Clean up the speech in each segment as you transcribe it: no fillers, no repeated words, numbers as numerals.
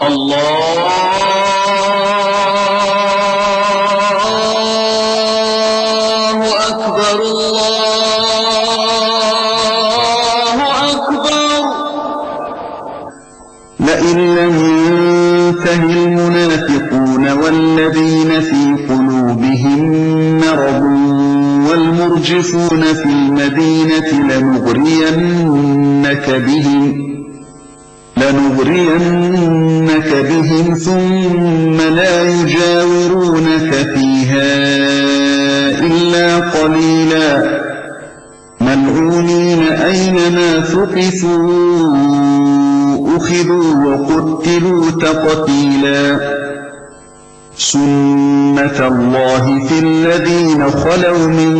الله أكبر الله أكبر. لئن لم ينته المنافقون والذين في قلوبهم مرض والمرجفون في المدينة لنغرينك بهم ثم لا يجاورونك فيها إلا قليلا ملعونين أينما ثقفوا أخذوا وقتلوا تقتيلا سنة الله في الذين خلوا من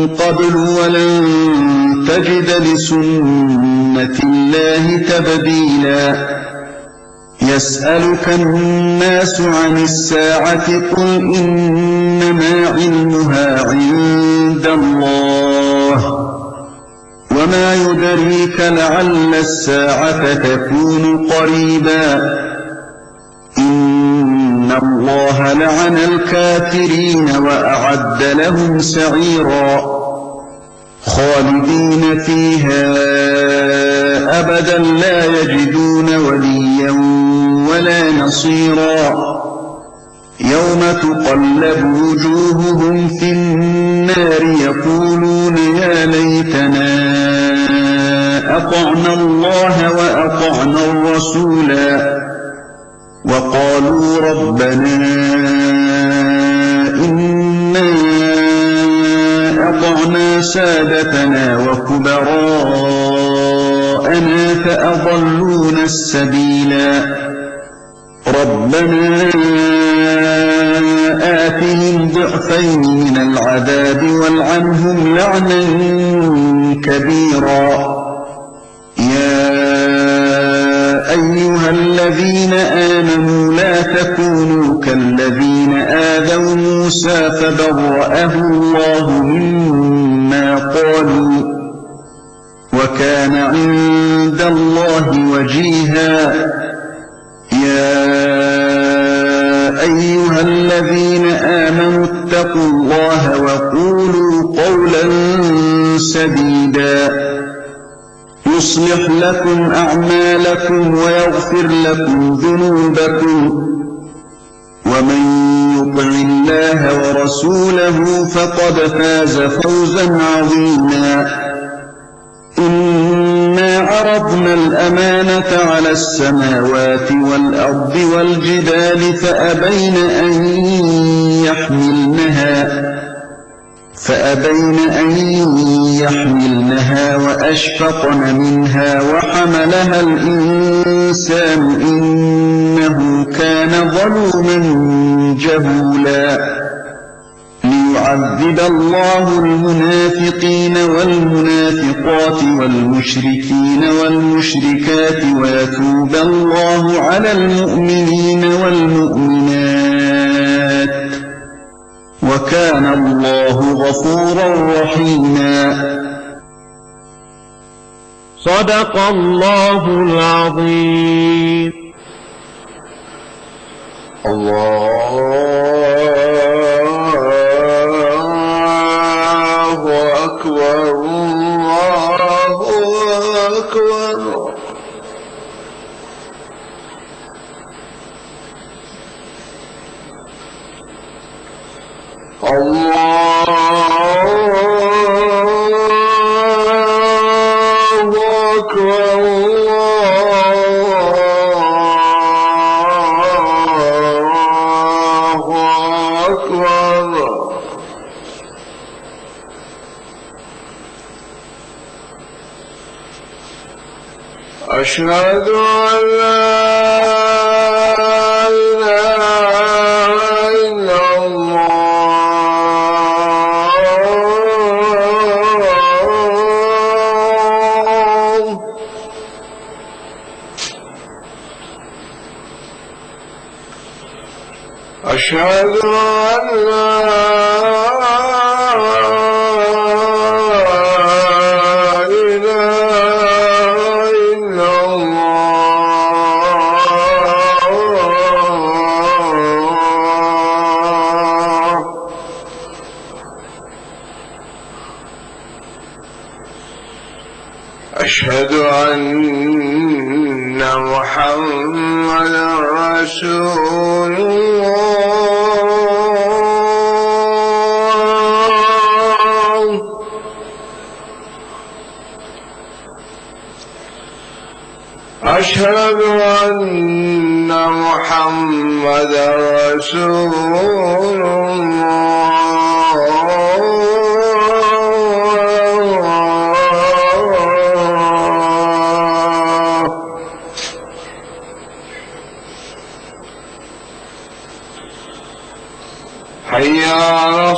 قبل ولن تجد لسنة الله تبديلا يسألك الناس عن الساعة قل إنما علمها عند الله وما يدريك لعل الساعة تكون قريبا إن الله لعن الكافرين وأعد لهم سعيرا خالدين فيها أبدا لا يجدون وليا ولا نصيرا يوم تقلب وجوههم في النار يقولون يا ليتنا أطعنا الله وأطعنا الرسولا وقالوا ربنا إنا أطعنا سادتنا وكبراءنا فأضلونا السبيلا ربنا آتهم ضعفين من العذاب والعنهم لعنا كبيرا يا أيها الذين آمنوا لا تكونوا كالذين آذوا موسى فبرأه الله مما قالوا وكان عند الله وجيها يا أيها الذين آمنوا اتقوا الله وقولوا قولا سديدا يصلح لكم أعمالكم ويغفر لكم ذنوبكم ومن يطع الله ورسوله فقد فاز فوزا عظيما إنا عرضنا الأمانة على السماوات والأرض والجبال فأبين أن يحملنها وأشفقن منها وحملها الإنسان إنه كان ظلوما جهولا ليعذب الله المنافقين والمنافقات والمشركين والمشركات ويتوب الله على المؤمنين والمؤمنات وكان الله غفورا رحيما. صدق الله العظيم. الله أكبر الله أكبر. الله أكبر الله أكبر. أشهد أن لا إله إلا الله. أشهد أن لا إله إلا الله. محمدا رسول الله أشهد أن محمدا رسول الله حي على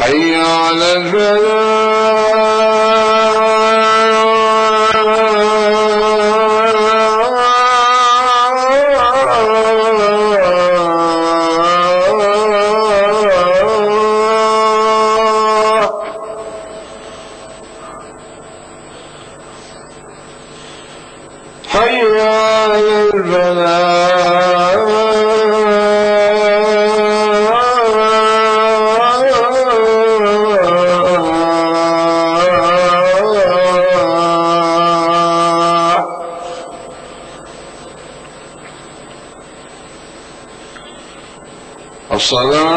حي على حي على حي على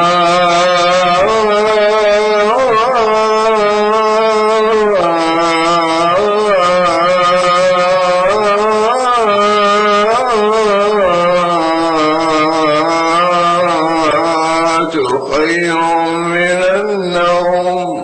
خير من النوم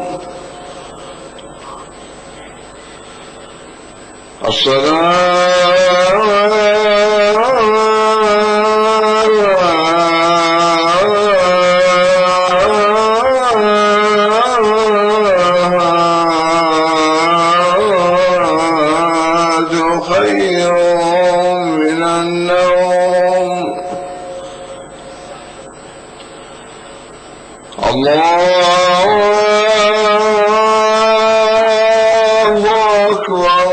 خير من النوم الله أكبر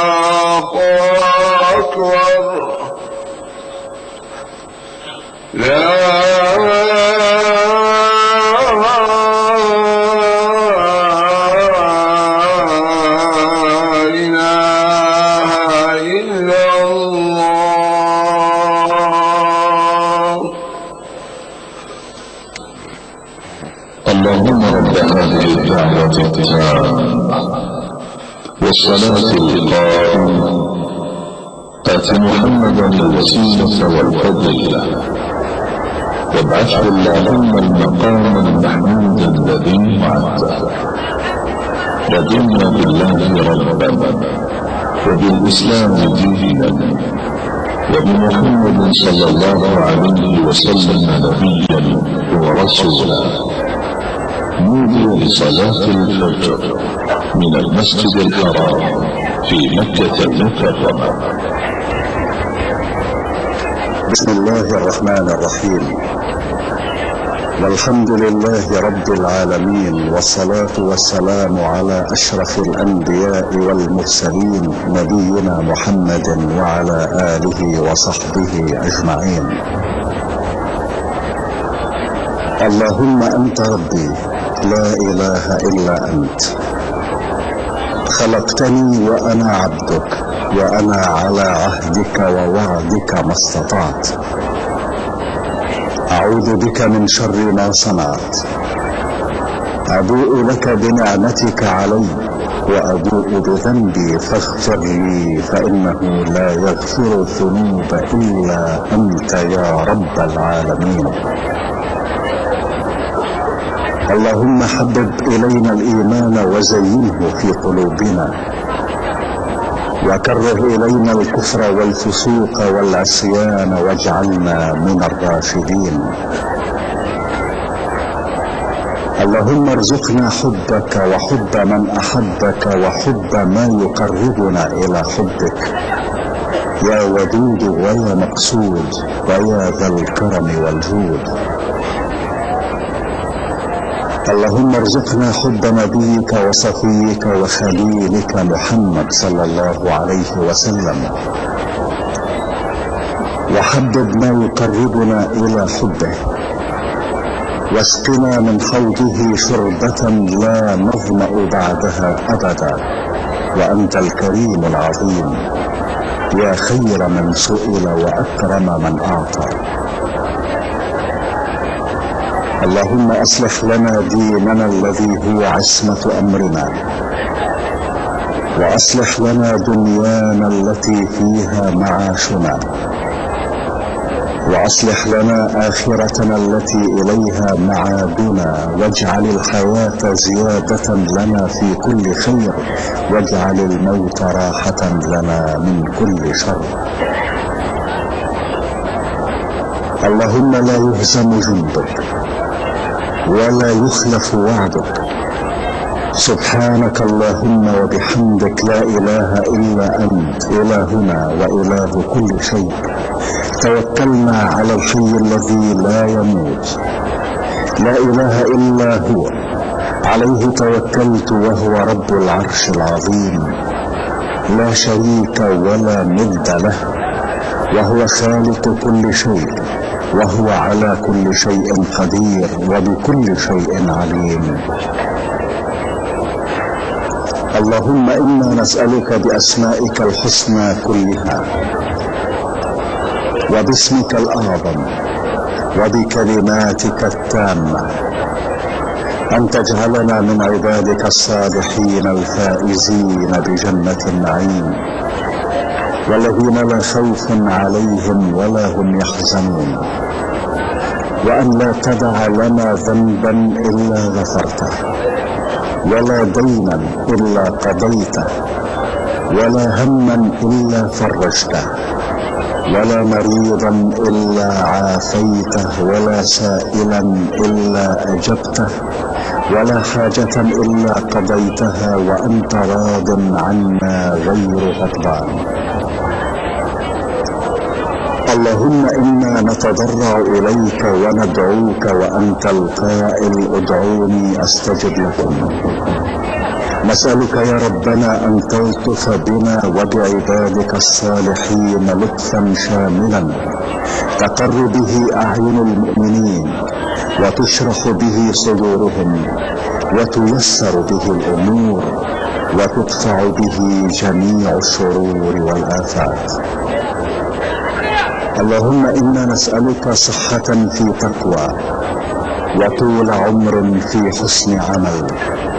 الله أكبر لا اللهم رب هذه الدعوة التامة والصلاة القائمة آت محمدا الوسيلة والفضيلة وابعثه اللهم المقام المحمود الذي وعدته. رضينا بالله ربا وبالإسلام دينا وبمحمد صلى الله عليه وسلم نبيا ورسولا. نودي لصلاة الفجر من المسجد الحرام في مكة المكرمة. بسم الله الرحمن الرحيم، والحمد لله رب العالمين، والصلاة والسلام على أشرف الأنبياء والمرسلين نبينا محمد وعلى آله وصحبه أجمعين. اللهم أنت ربي لا إله إلا أنت، خلقتني وأنا عبدك، وأنا على عهدك ووعدك ما استطعت. أعوذ بك من شر ما صنعت، أبوء لك بنعمتك علي وأبوء بذنبي فاغفر لي، فإنه لا يغفر الذنوب إلا أنت يا رب العالمين. اللهم حبب إلينا الإيمان وزينه في قلوبنا، وكره إلينا الكفر والفسوق والعصيان واجعلنا من الراشدين. اللهم ارزقنا حبك وحب من أحبك وحب ما يقربنا إلى حبك يا ودود ويا مقصود ويا ذا الكرم والجود. اللهم ارزقنا حب نبيك وصفيك وخليلك محمد صلى الله عليه وسلم، وحبب ما يقربنا إلى حبه، واسقنا من حوضه شربة لا نظمأ بعدها أبدا، وأنت الكريم العظيم يا خير من سئل وأكرم من أعطى. اللهم أصلح لنا ديننا الذي هو عصمة أمرنا، وأصلح لنا دنيانا التي فيها معاشنا، وأصلح لنا آخرتنا التي إليها معادنا، واجعل الحياة زيادة لنا في كل خير، واجعل الموت راحة لنا من كل شر. اللهم لا يهزم جندك ولا يخلف وعدك. سبحانك اللهم وبحمدك لا إله إلا أنت إلهنا وإله كل شيء. توكلنا على الحي الذي لا يموت، لا إله إلا هو، عليه توكلت وهو رب العرش العظيم، لا شريك ولا ند له، وهو خالق كل شيء، وهو على كل شيء قدير وبكل شيء عليم. اللهم إنا نسألك بأسمائك الحسنى كلها وباسمك الأعظم وبكلماتك التامة أن تجعلنا من عبادك الصالحين الفائزين بجنة النعيم، والذين لا خوف عليهم ولا هم يحزنون، وأن لا تدع لنا ذنبا إلا غفرته، ولا دينا إلا قضيته، ولا هما إلا فرجته، ولا مريضا إلا عافيته، ولا سائلا إلا أجبته، ولا حاجة إلا قضيتها وأنت راض عنا غير غضبان. اللهم إنا نتضرع إليك وندعوك وأنت القائل ادعوني أستجب لكم. نسألك يا ربنا أن تلطف بنا وبعبادك الصالحين لطفا شاملا تقر به أعين المؤمنين، وتشرح به صدورهم، وتيسر به الأمور، وتدفع به جميع الشرور والآفات. اللهم إنا نسألك صحة في تقوى، وطول عمر في حسن عمل،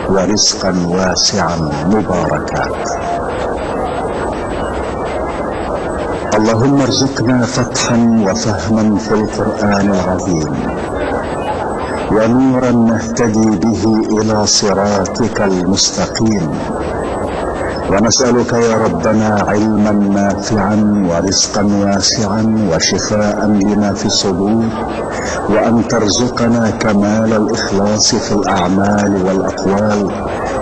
ورزقا واسعا مباركا. اللهم ارزقنا فتحا وفهما في القرآن العظيم، ونورا نهتدي به إلى صراطك المستقيم. ونسألك يا ربنا علما نافعا ورزقا واسعا وشفاء لما في الصدور، وأن ترزقنا كمال الإخلاص في الأعمال والأقوال،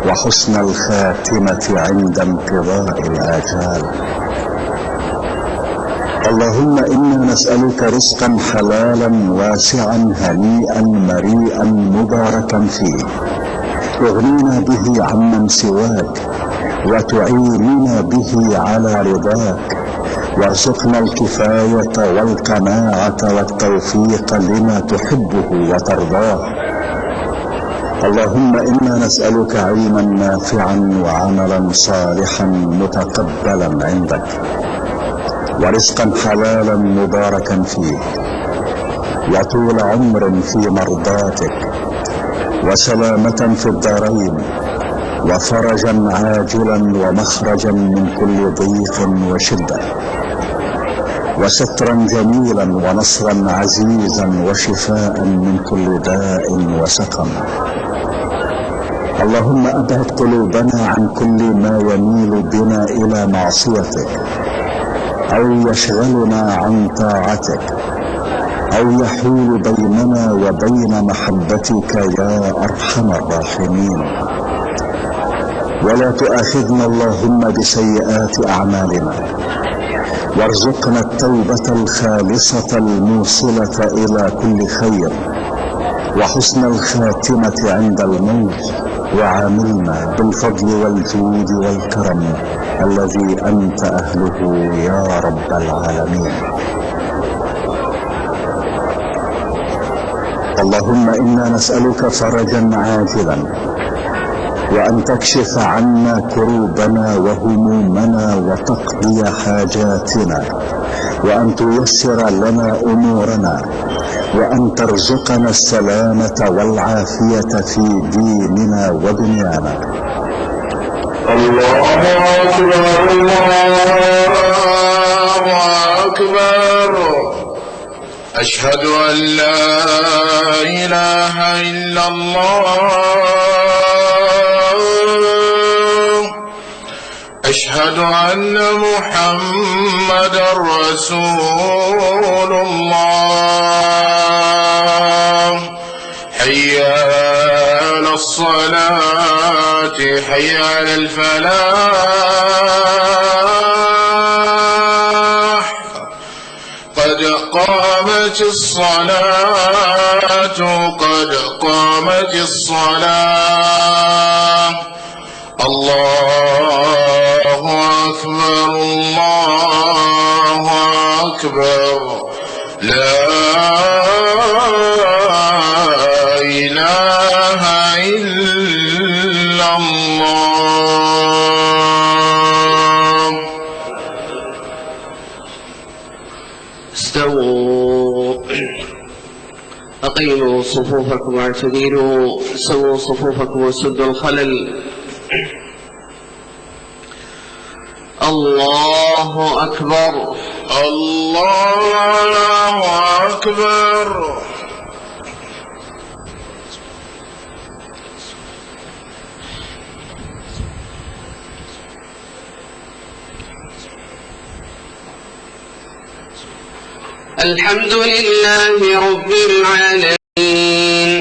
وحسن الخاتمة عند انقضاء الآجال. اللهم إنا نسألك رزقا حلالا واسعا هنيئا مريئا مباركا فيه، تغنينا به عمن سواك، وتعيننا به على رضاك، وارزقنا الكفاية والقناعة والتوفيق لما تحبه وترضاه. اللهم إنا نسألك علما نافعا وعملا صالحا متقبلا عندك، ورزقا حلالا مباركا فيه، وطول عمر في مرضاتك، وسلامة في الدارين، وفرجا عاجلا ومخرجا من كل ضيق وشدة، وسترا جميلا ونصرا عزيزا وشفاء من كل داء وسقم. اللهم أبعد قلوبنا عن كل ما يميل بنا إلى معصيتك أو يشغلنا عن طاعتك أو يحول بيننا وبين محبتك يا أرحم الراحمين. ولا تؤاخذنا اللهم بسيئات أعمالنا، وارزقنا التوبة الخالصة الموصلة إلى كل خير وحسن الخاتمة عند الموت، وعاملنا بالفضل والجود والكرم الذي أنت أهله يا رب العالمين. اللهم إنا نسألك فرجا عاجلا، وأن تكشف عنا كروبنا وهمومنا وتقضي حاجاتنا، وأن تيسر لنا أمورنا، وأن ترزقنا السلامة والعافية في ديننا ودنيانا. الله أكبر الله أكبر. أشهد أن لا إله إلا الله. أشهد أن محمدا رسول الله. حي على الصلاة، حي على الفلاح، قد قامت الصلاة، قد قامت الصلاة. الله أكبر الله أكبر. لا إله إلا الله. استووا، أقيموا صفوفكم واعتدلوا، سووا صفوفكم وسدوا الخلل. الله أكبر الله أكبر. الحمد لله رب العالمين،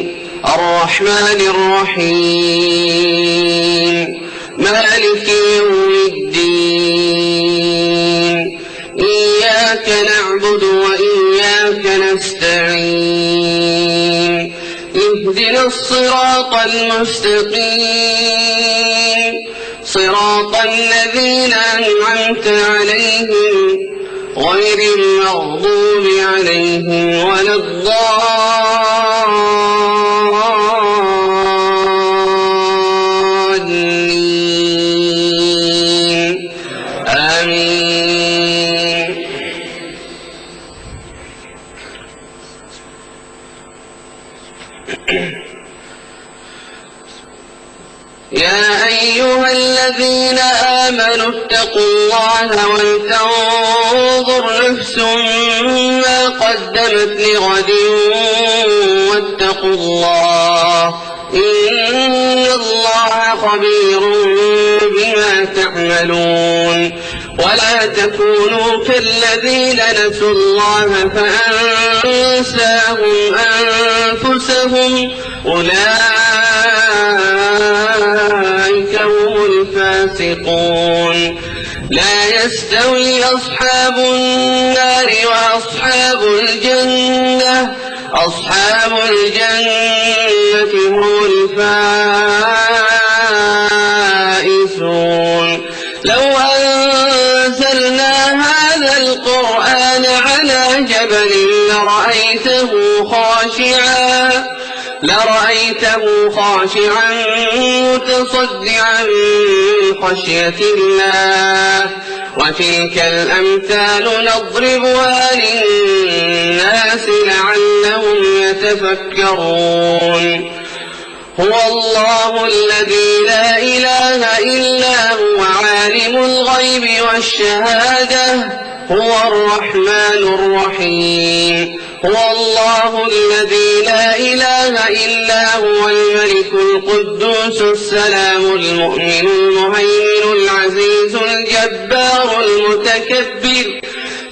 الرحمن الرحيم، مالك يوم الدين. إياك نعبد وإياك نستعين. اهدنا الصراط المستقيم، صراط الذين أنعمت عليهم غير المغضوب عليهم ولا الضالين. آمين. يا أيها الذين آمنوا اتقوا الله ولتنظر نفس ما قدمت لغد واتقوا الله، إن الله خبير بما تعملون. ولا تكونوا كالذين نسوا الله فأنساهم أنفسهم، أولئك هم الفاسقون. لا يستوي أصحاب النار وأصحاب الجنة، أصحاب الجنة هم الفائزون. لو أنزلنا هذا القرآن على جبل لرأيته خاشعا متصدعا من خشية الله. وتلك الأمثال نضربها للناس لعلهم يتفكرون. هو الله الذي لا إله إلا هو عالم الغيب والشهادة، هو الرحمن الرحيم هو الله الذي لا إله إلا هو الملك القدوس السلام المؤمن المهيمن العزيز الجبار المتكبر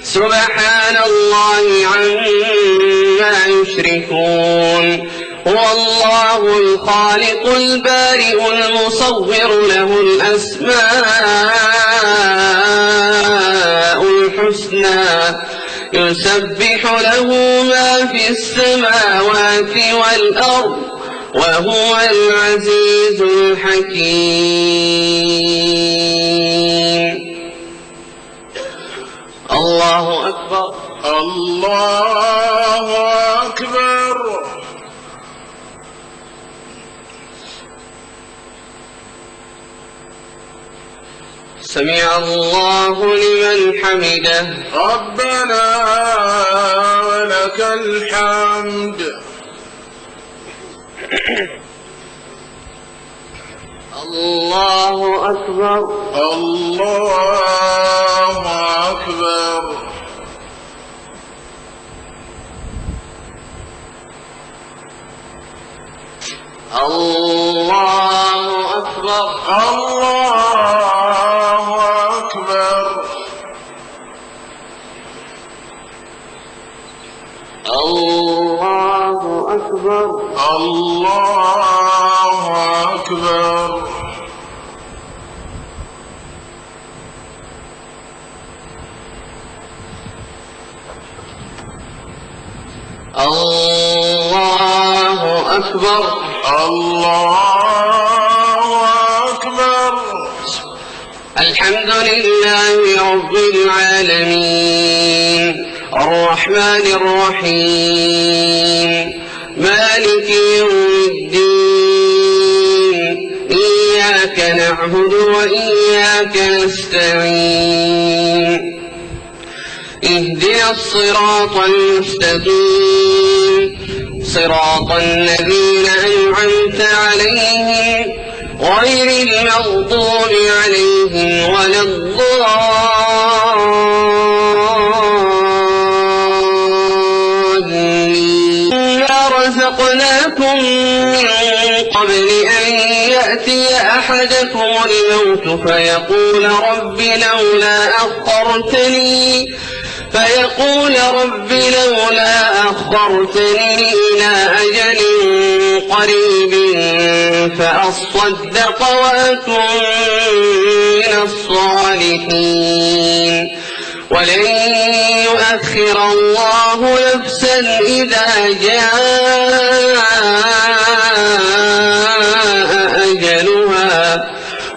سبحان الله عما يشركون هو الله الخالق البارئ المصور له الأسماء الحسنى يسبح له ما في السماوات والأرض وهو العزيز الحكيم الله أكبر الله أكبر سمع الله لمن حمده ربنا ولك الحمد الله أكبر الله أكبر الله أكبر الله أكبر الله أكبر الله أكبر الله أكبر الله أكبر الحمد لله رب العالمين الرحمن الرحيم مالك يوم الدين إياك نعبد وإياك نستعين اهدنا الصراط المستقيم صراط الذين أنعمت عليهم غير المغضوب عليهم ولا الضالين إنا رزقناكم من قبل أن يأتي أحدكم الموت فيقول رب لولا أخرتني إلى أجل قريب فأصدق وأكن من الصالحين ولن يؤخر الله نفسا إذا جاء أجلها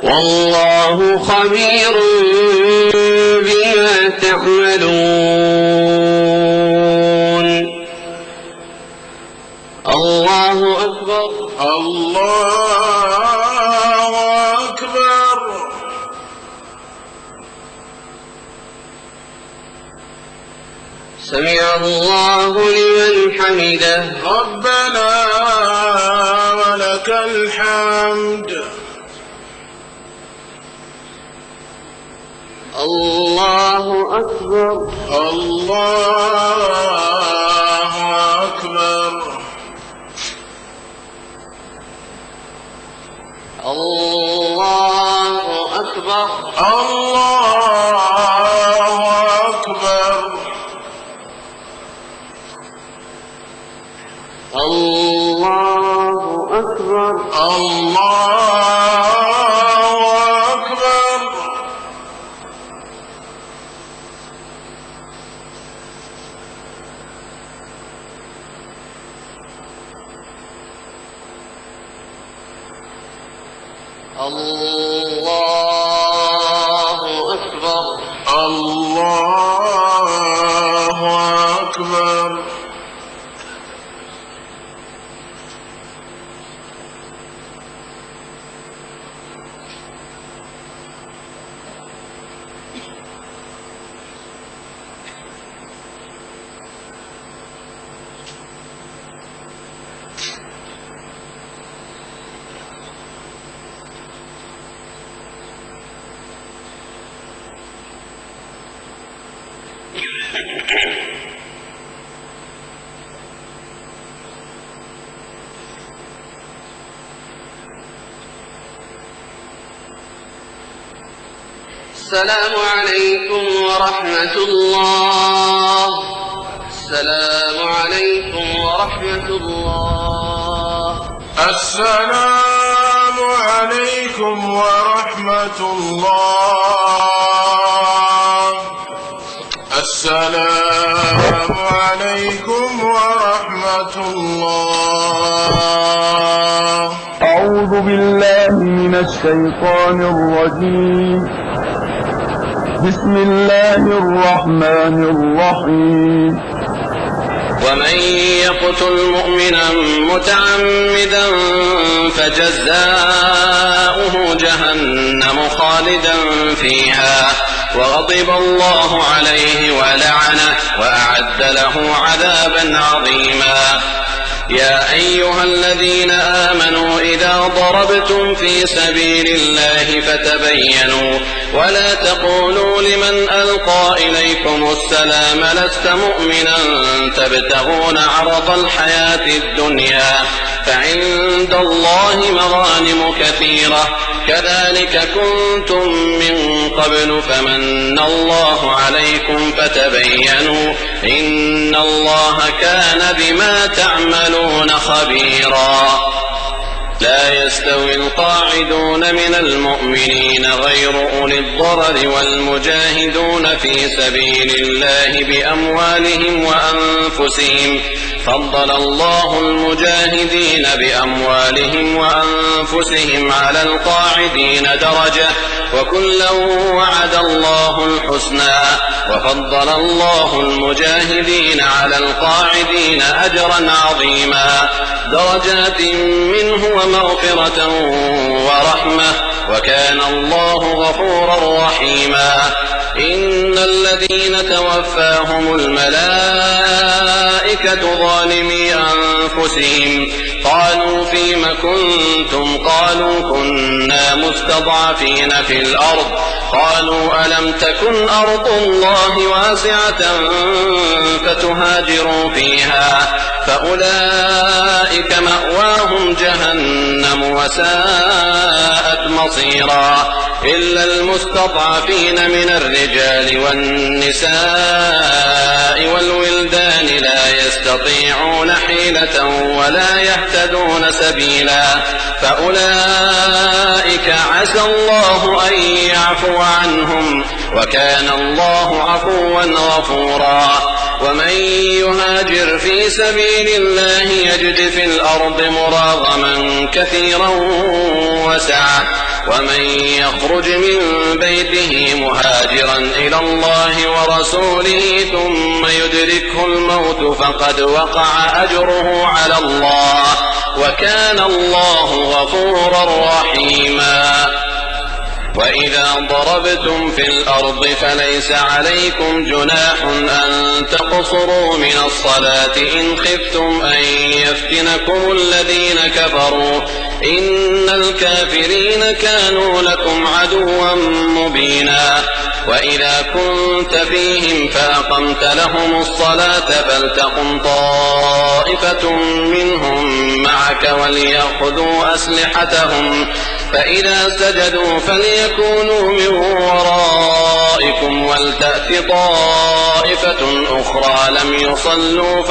والله خبير بما تعملون الله أكبر الله أكبر سمع الله لمن حمده ربنا ولك الحمد الله أكبر الله أكبر الله أكبر الله أكبر الله أكبر الله أكبر الله أكبر الله أكبر السلام عليكم ورحمة الله. السلام عليكم ورحمة الله. السلام عليكم ورحمة الله. السلام عليكم ورحمة الله. أعوذ بالله من الشيطان الرجيم. بسم الله الرحمن الرحيم. ومن يقتل مؤمنا متعمدا فجزاؤه جهنم خالدا فيها وغضب الله عليه ولعنه وأعد له عذابا عظيما. يا أيها الذين آمنوا إذا ضربتم في سبيل الله فتبينوا ولا تقولوا لمن ألقى إليكم السلام لست مؤمنا تبتغون عرض الحياة الدنيا فعند الله مغانم كثيرة كذلك كنتم من قبل فمن الله عليكم فتبينوا إن الله كان بما تعملون خبيرا. لا يستوي القاعدون من المؤمنين غير أولي الضرر والمجاهدون في سبيل الله بأموالهم وأنفسهم فضل الله المجاهدين بأموالهم وأنفسهم على القاعدين درجة وكلا وعد الله الحسنى وفضل الله المجاهدين على القاعدين أجرا عظيما درجات منه ومغفرة ورحمة وكان الله غفورا رحيما. إن الذين توفاهم الملائكة ظالمي أنفسهم قالوا فيم كنتم قالوا كنا مستضعفين في الأرض قالوا ألم تكن أرض الله واسعة فتهاجروا فيها فأولئك مأواهم جهنم وساءت مصيرا إلا المستضعفين من الرجال والنساء والولدان لا يستطيعون حيلة ولا يهتدون سبيلا فأولئك عسى الله أن يعفو عنهم وكان الله عفوا غفورا. ومن يهاجر في سبيل الله يجد في الأرض مراغما كثيرا وسعة ومن يخرج من بيته مهاجرا إلى الله ورسوله ثم يدركه الموت فقد وقع أجره على الله وكان الله غفورا رحيما. وإذا ضربتم في الأرض فليس عليكم جناح أن تقصروا من الصلاة إن خفتم أن يفتنكم الذين كفروا إن الكافرين كانوا لكم عدوا مبينا. وإذا كنت فيهم فأقمت لهم الصلاة فلتقم طائفة منهم معك وليأخذوا أسلحتهم فإذا سجدوا فليكونوا من ورائكم ولتأت طائفة أخرى لم يصلوا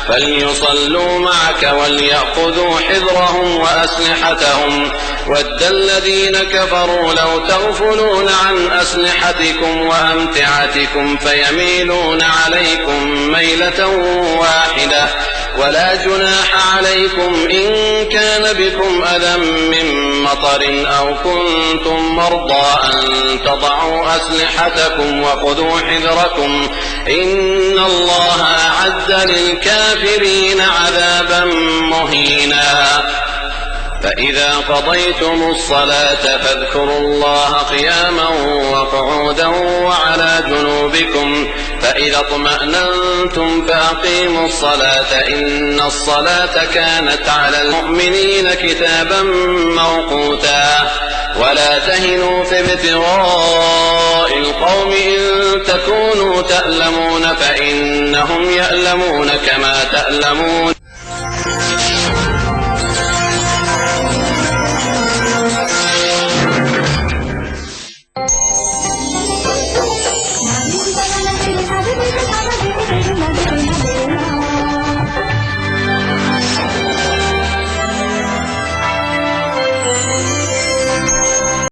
فليصلوا معك وليأخذوا حذرهم وأسلحتهم ود الذين كفروا لو تغفلون عن أسلحتكم وأمتعتكم فيميلون عليكم ميلة واحدة ولا جناح عليكم إن كان بكم أذى من مطر أو كنتم مرضى أن تضعوا أسلحتكم وخذوا حذركم إن الله أعد للكافرين عذابا مهينا. فإذا قضيتم الصلاة فاذكروا الله قياما وقعودا وعلى جنوبكم فإذا اطمأننتم فأقيموا الصلاة إن الصلاة كانت على المؤمنين كتابا موقوتا. ولا تهنوا في ابتغاء القوم إن تكونوا تألمون فإنهم يألمون كما تألمون